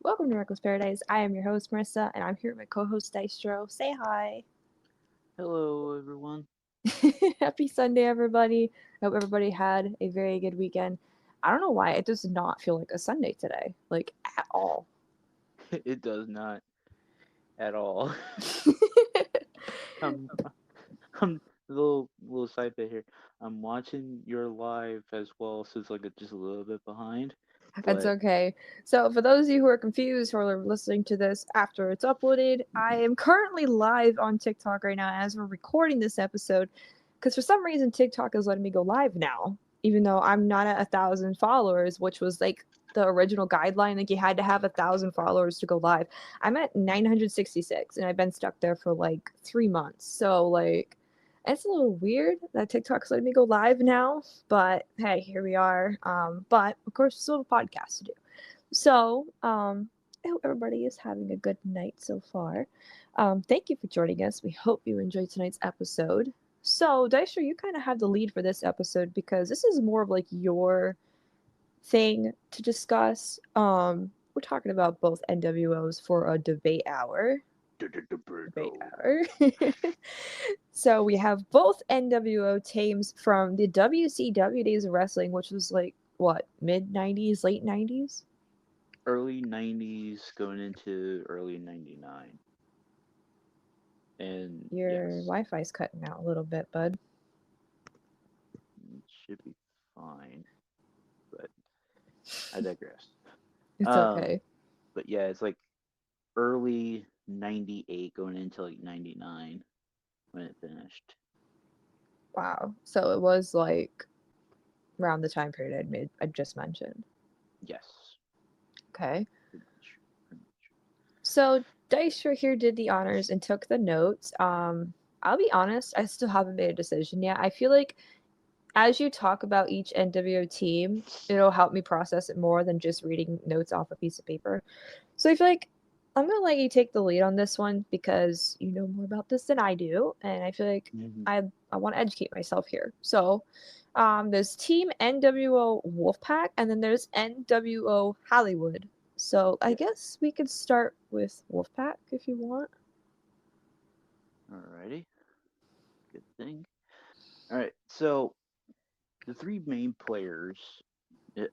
Welcome to Reckless Paradise. I am your host, Marissa, and I'm here with my co-host, Dystro. Say hi. Hello, everyone. Happy Sunday, everybody. I hope everybody had a very good weekend. I don't know why, it does not feel like a Sunday today, like, at all. It does not at all. I'm, I'm little side bit here. I'm watching your live as well, so it's like just a little bit behind. It's But okay. So, for those of you who are confused, who are listening to this after it's uploaded, I am currently live on TikTok right now as we're recording this episode. Because for some reason, TikTok is letting me go live now, even though I'm not at 1,000 followers, which was like the original guideline. Like you had to have 1,000 followers to go live. I'm at 966, and I've been stuck there for like 3 months. So like, it's a little weird that TikTok's letting me go live now, but hey, here we are. But of course, still have a podcast to do. So, I hope everybody is having a good night so far. Thank you for joining us. We hope you enjoyed tonight's episode. So, Dyster, you kind of have the lead for this episode because this is more of like your thing to discuss. We're talking about both NWOs for a debate hour. Debate Birdo. hour. So we have both NWO teams from the WCW days of wrestling, which was like what, mid 90s, late 90s? Early '90s going into early '99, and Your yes, Wi-Fi's cutting out a little bit, bud. it should be fine. But I digress. It's Um, okay. but yeah, it's like early '98 going into like '99 when it finished. Wow. So it was like around the time period I just mentioned. Yes, Okay. pretty much. Pretty much. So Dice right here did the honors and took the notes. I'll be honest, I still haven't made a decision yet. I feel like as you talk about each NWO team, it'll help me process it more than just reading notes off a piece of paper. So I feel like I'm gonna let you take the lead on this one because you know more about this than I do, and I feel like Mhm. I want to educate myself here. So, there's Team NWO Wolfpack, and then there's NWO Hollywood. So I Yes. guess we could start with Wolfpack if you want. Alrighty. Good thing. All right. So the three main players.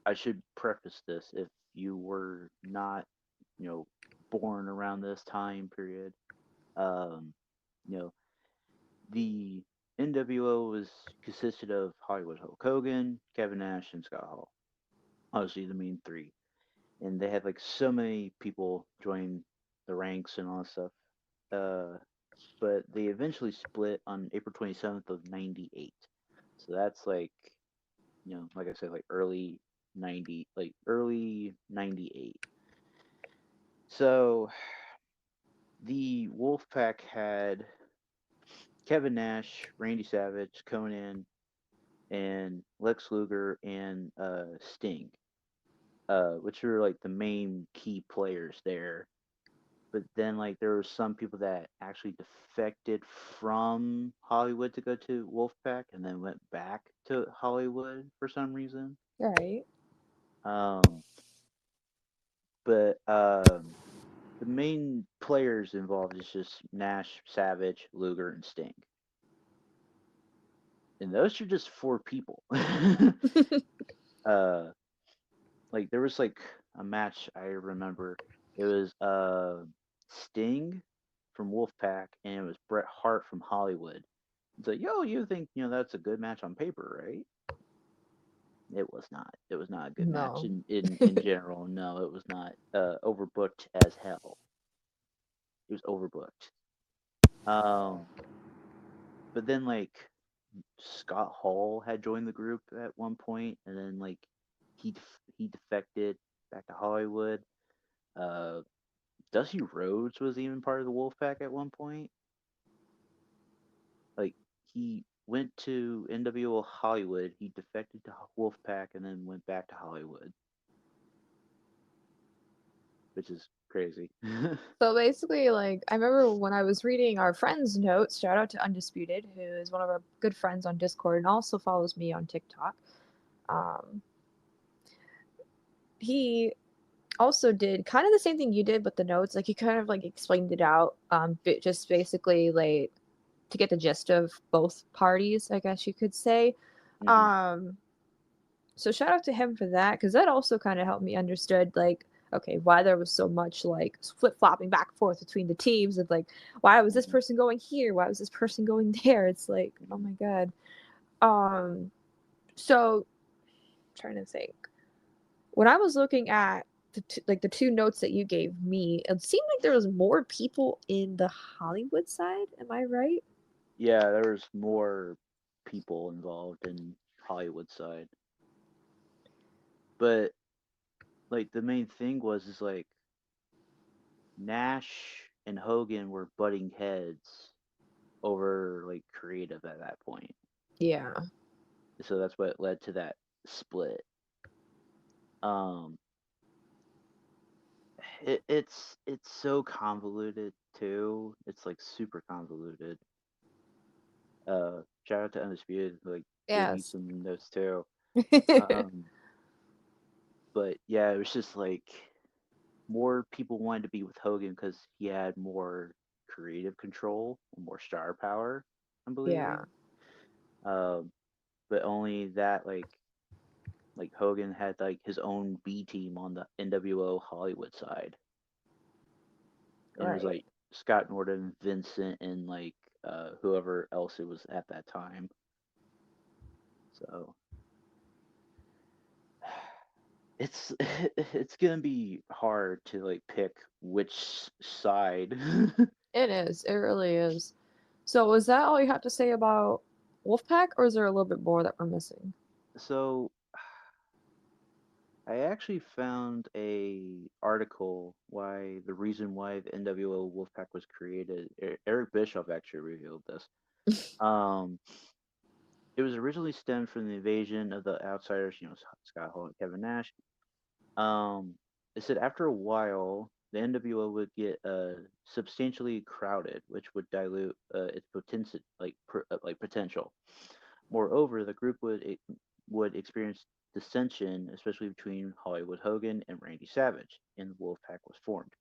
I should preface this: if you were not, you know, born around this time period, um, you know, the NWO was consisted of Hollywood Hulk Hogan, Kevin Nash, and Scott Hall. Obviously, the main three, and they had like so many people join the ranks and all that stuff. Uh, but they eventually split on April 27th of '98. So that's like, like I said, like early '98. So the Wolfpack had Kevin Nash, Randy Savage, Conan, and Lex Luger and Sting, which were like the main key players there. But then like there were some people that actually defected from Hollywood to go to Wolfpack and then went back to Hollywood for some reason. All right. Um, but the main players involved is just Nash, Savage, Luger, and Sting, and those are just four people. uh, like there was like a match I remember. It was Sting from Wolfpack and it was Bret Hart from Hollywood. It's like, yo, you think that's a good match on paper, right? It was not. It was not a good match No. in general. No, it was not. Overbooked as hell. It was overbooked. Um, but then like Scott Hall had joined the group at one point, and then like he defected back to Hollywood. Uh, Dusty Rhodes was even part of the Wolfpack at one point. Like he went to NWO Hollywood, he defected to Wolfpack, and then went back to Hollywood, which is crazy. So basically, like, I remember when I was reading our friend's notes, shout out to Undisputed, who is one of our good friends on Discord and also follows me on TikTok. Um, he also did kind of the same thing you did with the notes. Like, he kind of like explained it out, just basically like to get the gist of both parties, I guess you could say. Hmm. Um, so shout out to him for that, because that also kind of helped me understood like, okay, why there was so much like flip flopping back and forth between the teams, and like why was this Hmm. person going here, why was this person going there. It's like, oh Hmm. my god. So trying to think, when I was looking at like the two notes that you gave me, it seemed like there was more people in the Hollywood side. Am I right? Yeah, there was more people involved in Hollywood side, but like the main thing was is like Nash and Hogan were butting heads over like creative at that point. Yeah. So that's what led to that split. Um, it's so convoluted too. It's like super convoluted. Shout out to Undisputed, who like gave me Yes. some notes too. Um, but yeah, it was just like more people wanted to be with Hogan because he had more creative control and more star power. I'm Yeah. believing. Um, but only that like Hogan had like his own B team on the NWO Hollywood side, and it was Right. like Scott Norton, Vincent, and like whoever else it was at that time. So it's it's gonna be hard to like pick which side. It is. It really is. So was that all you had to say about Wolfpack, or is there a little bit more that we're missing? So I actually found a article why the reason why the NWO Wolfpack was created. Eric Bischoff actually revealed this. Um, it was originally stemmed from the invasion of the Outsiders, Scott Hall and Kevin Nash. Um, it said after a while, the NWO would get substantially crowded, which would dilute its potential, like potential. Moreover, the group would experience dissension, especially between Hollywood Hogan and Randy Savage, and the Wolfpack was formed.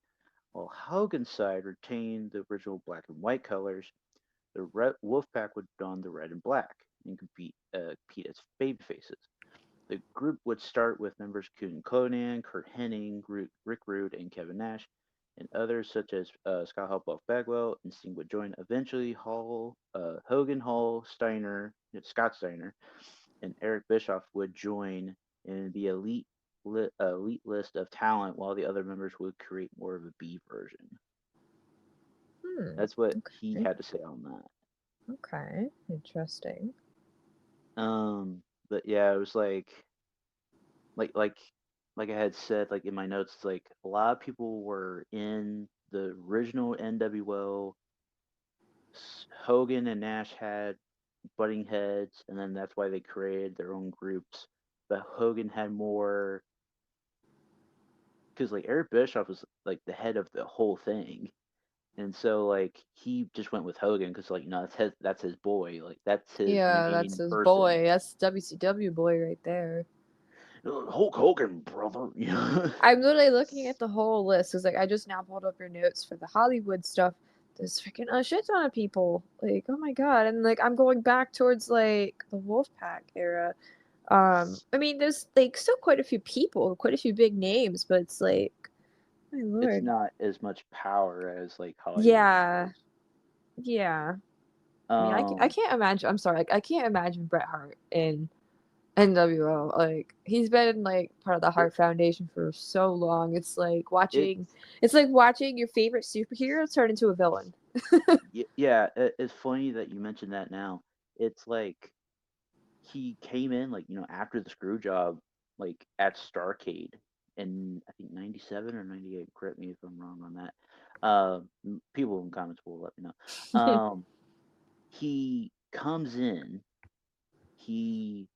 While Hogan's side retained the original black and white colors, the Wolfpack would don the red and black and compete as babyfaces. The group would start with members Kunin Conan, Kurt Hennig, Rick Rude, and Kevin Nash, and others such as Scott Hall, Buff Bagwell, and Sting would join. Eventually, Hogan, Hall, Scott Steiner, and Eric Bischoff would join in the elite list of talent, while the other members would create more of a B version. Hmm. That's what he Okay. had to say on that. Okay. Interesting. But yeah, it was like like like I had said, like in my notes, it's like a lot of people were in the original NWO. Hogan and Nash had butting heads, and then that's why they created their own groups. But Hogan had more because like Eric Bischoff was like the head of the whole thing, and so like he just went with Hogan because like that's his boy, like that's his Yeah, that's main his person. boy. That's WCW boy right there. Hulk Hogan, brother. Yeah. I'm literally looking at the whole list. Cause like I just now pulled up your notes for the Hollywood stuff. There's freaking a shit ton of people. Like, oh my god. And like I'm going back towards like the Wolfpack era. I mean there's like still quite a few people, quite a few big names, but it's like, my It's lord. not as much power as like Hollywood Yeah. was. Yeah. I mean I Um, can't imagine, I'm sorry, like I can't imagine Bret Hart in NWO. Like he's been like part of the it, Hart Foundation for so long. it It's like watching your favorite superhero turn into a villain. yeah, it's funny that you mentioned that now. It's like he came in like after the screw job, like at Starcade in I think '97 or '98. Correct me if I'm wrong on that. People in comments will let me know. He comes in, he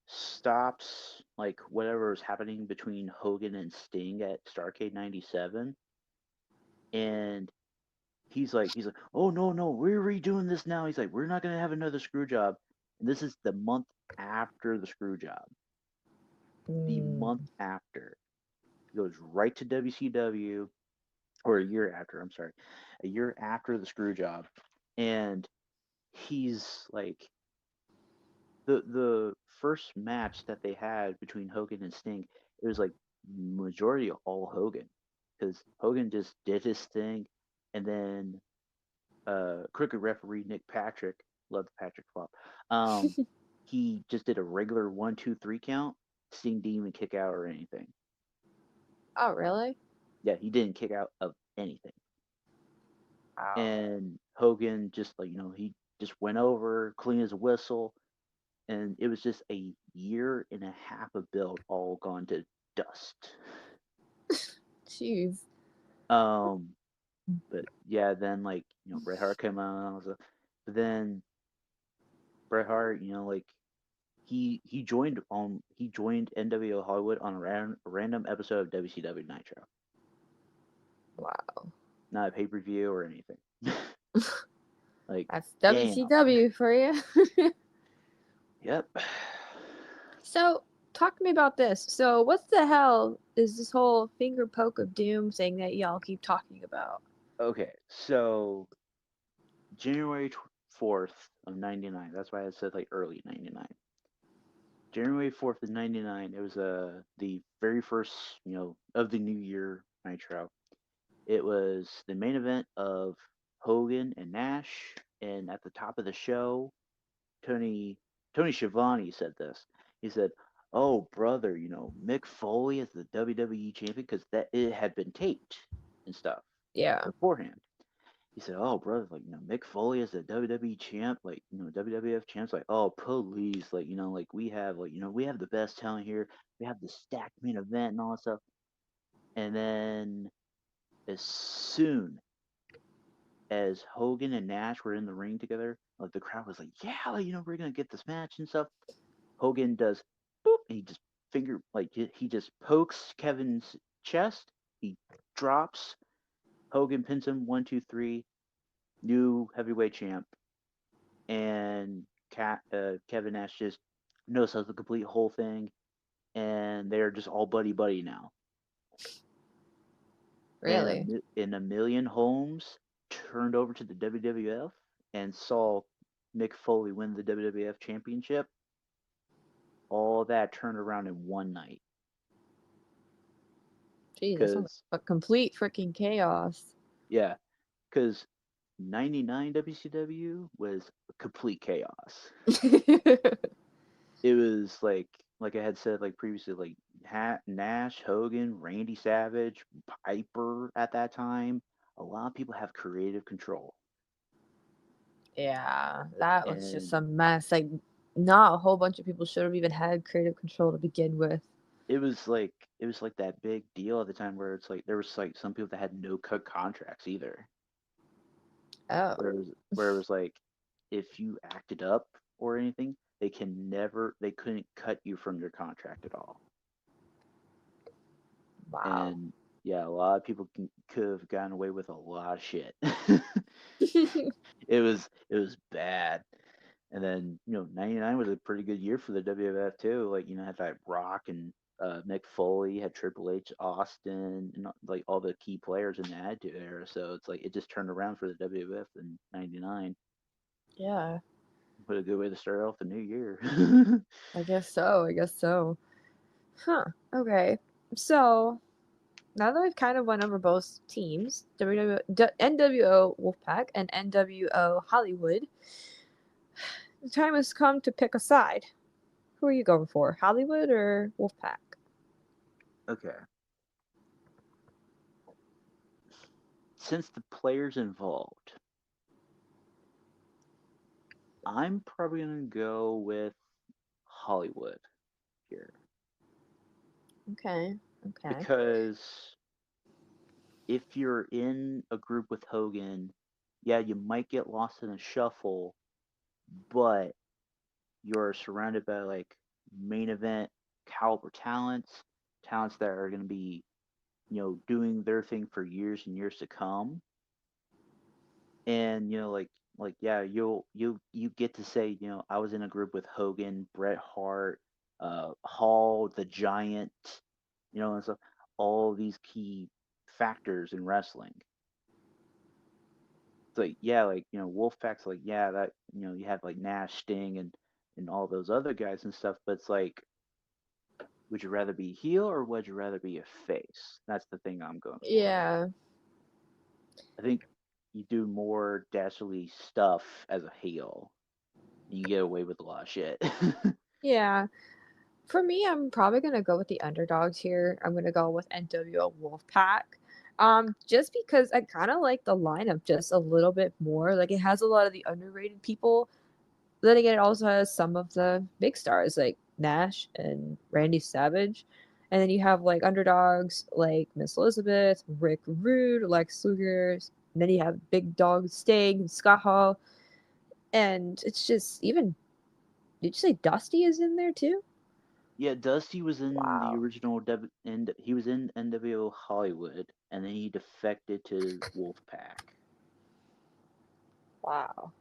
stops like whatever was happening between Hogan and Sting at Starcade '97, and he's like, oh no, we're redoing this now. He's like, we're not gonna have another screw job, and this is the month after the screw job, the Mm, month after. He goes right to WCW, or a year after. I'm sorry, a year after the screw job, and he's like the first match that they had between Hogan and Sting. It was like majority all Hogan, because Hogan just did his thing, and then crooked referee Nick Patrick, love the Patrick flop. Um, he just did a regular 1, 2, 3 count. Sting didn't even kick out or anything. Oh, really? Yeah, he didn't kick out of anything. Wow. And Hogan just like he just went over, clean as a whistle, and it was just a year and a half of build all gone to dust. Jeez. Um, but yeah, then like Bret Hart came out, but then Bret Hart, like he joined NWO Hollywood on a random episode of WCW Nitro, Wow. not a pay per view or anything. Like, That's damn. WCW for you. Yep. So, talk to me about this. So, what the hell is this whole finger poke of doom thing that y'all keep talking about? Okay, so January 4th of '99. That's why I said like early '99. January 4th of '99. It was the very first of the new year Nitro. It was the main event of Hogan and Nash, and at the top of the show, Tony Tony Schiavone said this. He said, "Oh brother, Mick Foley is the WWE champion because that it had been taped and stuff Yeah. beforehand." He said, "Oh brother, like Mick Foley is the WWE champ, like WWF champs. Like, oh please, like like we have we have the best talent here. We have the stacked main event and all that stuff." And then as soon as Hogan and Nash were in the ring together, like the crowd was like, "Yeah, like, we're gonna get this match and stuff." Hogan does boop, and he just he just pokes Kevin's chest. He drops. Hogan pins him 1, 2, 3. New heavyweight champ, and Kevin Nash just knows how the complete whole thing, and they're just all buddy buddy now. And Really? a million homes turned over to the WWF and saw Mick Foley win the WWF championship. All that turned around in one night. Jeez, that sounds Because, like a complete freaking chaos. yeah, because 99 WCW was complete chaos. It was like I had said like previously, like Nash, Hogan, Randy Savage, Piper at that time. A lot of people have creative control, Yeah, that was just and a mess. Like, not a whole bunch of people should have even had creative control to begin with. it was like that big deal at the time where it's like there was like some people that had no cut contracts either. Oh, Where it was like if you acted up or anything, they couldn't cut you from your contract at all. wow. And yeah, a lot of people could have gotten away with a lot of shit. It was bad. And then '99 was a pretty good year for the WWF too. Like had that Rock and Mick Foley, had Triple H, Austin, and like all the key players in the Attitude Era. So it's like it just turned around for the WWF in '99. Yeah, What a good way to start off the new year. I guess so. I guess so. Huh. Okay. So now that we've kind of went over both teams, NWO Wolfpack and NWO Hollywood, the time has come to pick a side. Who are you going for, Hollywood or Wolfpack? Okay. Since the players involved, I'm probably gonna go with Hollywood here Okay. Okay. because if you're in a group with Hogan, yeah, you might get lost in a shuffle, but you're surrounded by like main event caliber talents, talents that are going to be, doing their thing for years and years to come. And like yeah, you get to say, I was in a group with Hogan, Bret Hart, Hall, the Giant, and stuff. all these key factors in wrestling. It's like, yeah, like, Wolfpack's like, yeah, that, you have like Nash, Sting, and all those other guys and stuff, but it's like, would you rather be heel or would you rather be a face? That's the thing I'm going for. Yeah. I think you do more dastardly stuff as a heel. You get away with a lot of shit. Yeah. For me, I'm probably gonna go with the underdogs here. I'm gonna go with NWO Wolfpack. Just because I kind of like the lineup just a little bit more. Like it has a lot of the underrated people. Then again, it also has some of the big stars like Nash and Randy Savage. And then you have like underdogs like Miss Elizabeth, Rick Rude, Lex Luger. And then you have Big Dog Sting, Scott Hall. And it's just even, did you say Dusty is in there too? Yeah, Dusty was in the Wow. original and he was in NWO Hollywood, and then he defected to Wolfpack. Wow.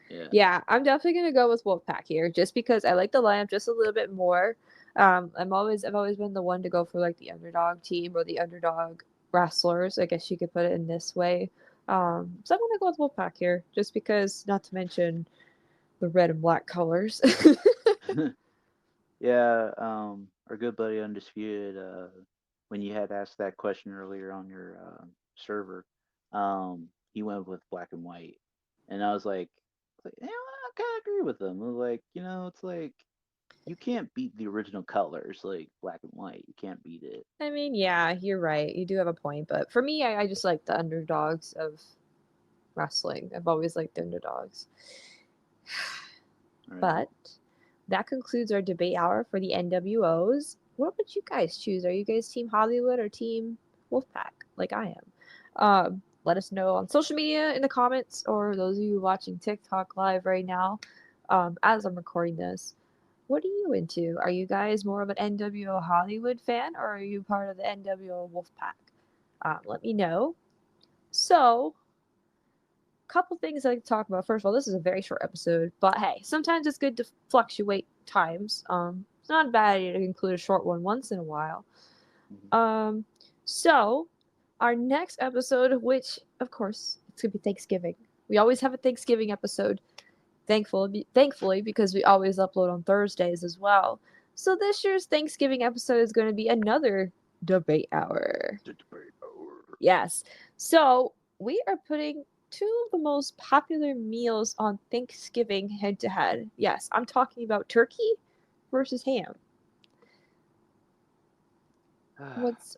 Yeah. Yeah, I'm definitely gonna go with Wolfpack here, just because I like the lineup just a little bit more. I've always been the one to go for like the underdog team or the underdog wrestlers. I guess you could put it in this way. So I'm gonna go with Wolfpack here, just because, not to mention the red and black colors. Yeah, our good buddy Undisputed, when you had asked that question earlier on your server, he went with black and white, and I was like, I kind of agree with him. I was like, it's like you can't beat the original colors, like black and white. You can't beat it. I mean, yeah, you're right. You do have a point, but for me, I just like the underdogs of wrestling. I've always liked the underdogs. All right. But that concludes our debate hour for the NWOs. What would you guys choose? Are you guys Team Hollywood or Team Wolfpack, like I am? Let us know on social media in the comments, or those of you watching TikTok live right now, as I'm recording this. What are you into? Are you guys more of an NWO Hollywood fan, or are you part of the NWO Wolfpack? Let me know. So, couple things I like to talk about. First of all, this is a very short episode, but hey, sometimes it's good to fluctuate times. It's not a bad idea to include a short one once in a while. Mhm. Um, so our next episode, which of course it's gonna be Thanksgiving. We always have a Thanksgiving episode. Thankfully, because we always upload on Thursdays as well. So this year's Thanksgiving episode is going to be another debate hour. Yes. So we are putting two of the most popular meals on Thanksgiving head to head. Yes, I'm talking about turkey versus ham.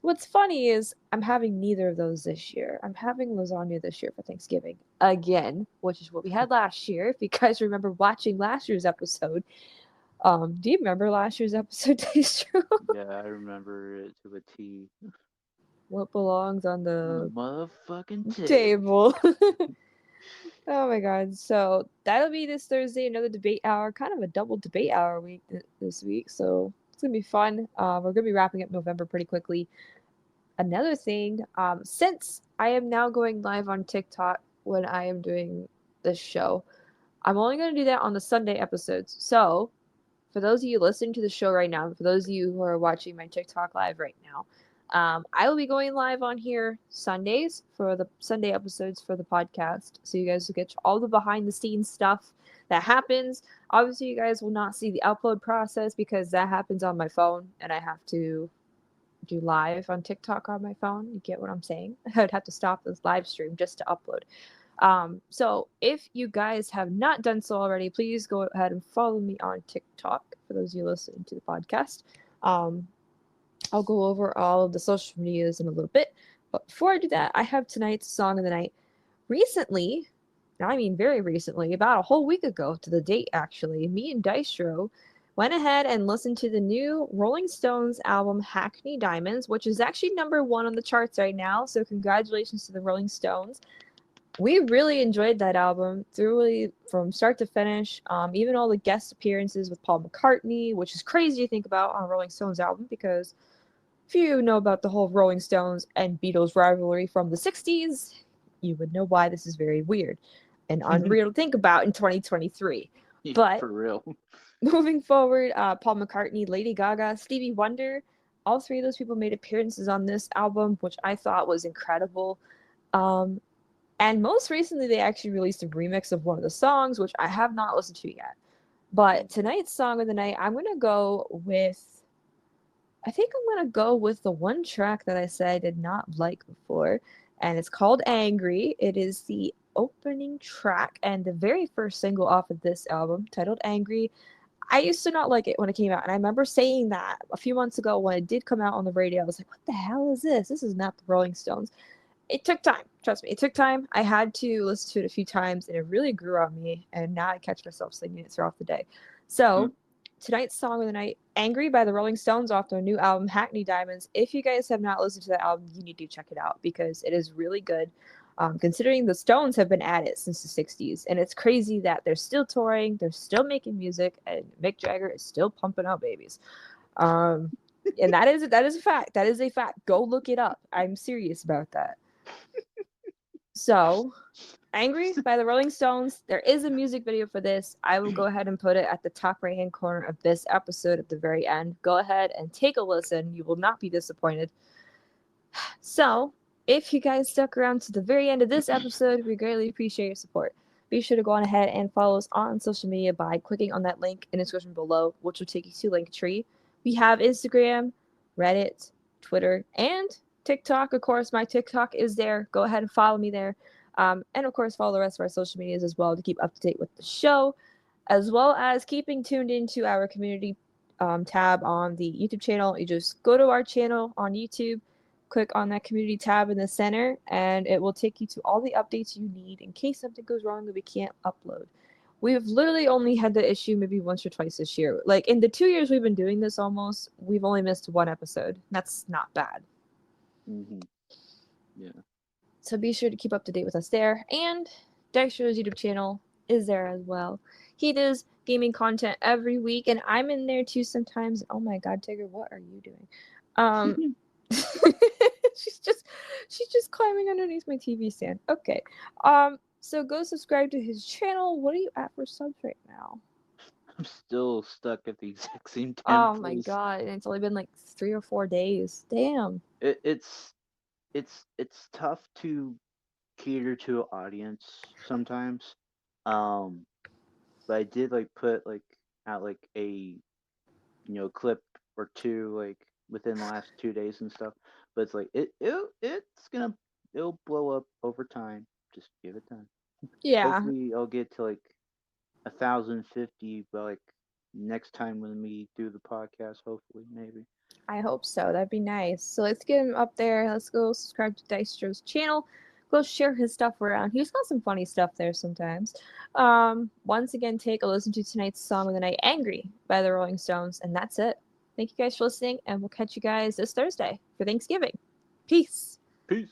What's funny is I'm having neither of those this year. I'm having lasagna this year for Thanksgiving again, which is what we had last year. If you guys remember watching last year's episode, do you remember last year's episode, Dystro? Yeah, I remember it to a T. What belongs on On the the motherfucking table. table? Oh my god. So that'll be this Thursday, another debate hour, kind of a double debate hour week this week. So it's going to be fun. We're going to be wrapping up November pretty quickly. Another thing, since I am now going live on TikTok when I am doing this show, I'm only going to do that on the Sunday episodes. So for those of you listening to the show right now, for those of you who are watching my TikTok live right now, I will be going live on here Sundays for the Sunday episodes for the podcast. So you guys will get all the behind the scenes stuff that happens. Obviously, you guys will not see the upload process because that happens on my phone and I have to do live on TikTok on my phone. You get what I'm saying? I'd have to stop this live stream just to upload. So if you guys have not done so already, please go ahead and follow me on TikTok for those of you listening to the podcast. Um, I'll go over all of the social medias in a little bit. But before I do that, I have tonight's song of the night. Recently, I mean very recently, about a whole week ago to the date actually, me and Dystro went ahead and listened to the new Rolling Stones album Hackney Diamonds, which is actually number one on the charts right now. So congratulations to the Rolling Stones. We really enjoyed that album thoroughly from start to finish. Even all the guest appearances with Paul McCartney, which is crazy to think about on a Rolling Stones album because if you know about the whole Rolling Stones and Beatles rivalry from the 60s, you would know why this is very weird and unreal to think about in 2023. Yeah, But for real. moving forward, Paul McCartney, Lady Gaga, Stevie Wonder. All three of those people made appearances on this album, which I thought was incredible. Um, and most recently, they actually released a remix of one of the songs, which I have not listened to yet. But tonight's song of the night, I'm gonna go with. I think I'm gonna go with the one track that I said I did not like before, and it's called "Angry." It is the opening track and the very first single off of this album, titled "Angry." I used to not like it when it came out, and I remember saying that a few months ago when it did come out on the radio. I was like, "What the hell is this? This is not the Rolling Stones." It took time. Trust me, it took time. I had to listen to it a few times, and it really grew on me. And now I catch myself singing it throughout the day. So, tonight's song of the night, "Angry" by the Rolling Stones off their new album, Hackney Diamonds. If you guys have not listened to that album, you need to check it out because it is really good. Considering the Stones have been at it since the 60s, and it's crazy that they're still touring, they're still making music, and Mick Jagger is still pumping out babies. Um, and that is a fact. That is a fact. Go look it up. I'm serious about that. So, "Angry" by the Rolling Stones. There is a music video for this. I will go ahead and put it at the top right hand corner of this episode at the very end. Go ahead and take a listen. You will not be disappointed. So, if you guys stuck around to the very end of this episode, we greatly appreciate your support. Be sure to go on ahead and follow us on social media by clicking on that link in the description below, which will take you to Linktree. We have Instagram, Reddit, Twitter, and TikTok. Of course, my TikTok is there. Go ahead and follow me there. And of course, follow the rest of our social medias as well to keep up to date with the show, as well as keeping tuned into our community tab on the YouTube channel. You just go to our channel on YouTube, click on that community tab in the center, and it will take you to all the updates you need in case something goes wrong and we can't upload. We've literally only had the issue maybe once or twice this year. Like in the 2 years we've been doing this almost, we've only missed one episode. That's not bad. Mm-hmm. Yeah. So be sure to keep up to date with us there. And Dextro's YouTube channel is there as well. He does gaming content every week, and I'm in there too sometimes. Oh my god, Tigger, what are you doing? Um she's just she's just climbing underneath my TV stand. Okay. So go subscribe to his channel. What are you at for subs right now? I'm still stuck at the exact same 10 Oh my place. god, and it's only been like 3 or 4 days. Damn. It's tough to cater to an audience sometimes. Um, but I did like put like out like a clip or two like within the last 2 days and stuff. But it's like it'll blow up over time. Just give it time. Yeah, Hopefully I'll get to like 1,050 by like next time when we do the podcast. Hopefully, maybe. I hope so. That'd be nice. So let's get him up there. Let's go subscribe to Dystro's channel. Go share his stuff around. He's got some funny stuff there sometimes. Once again, take a listen to tonight's song of the night, "Angry" by the Rolling Stones. And that's it. Thank you guys for listening, and we'll catch you guys this Thursday for Thanksgiving. Peace. Peace.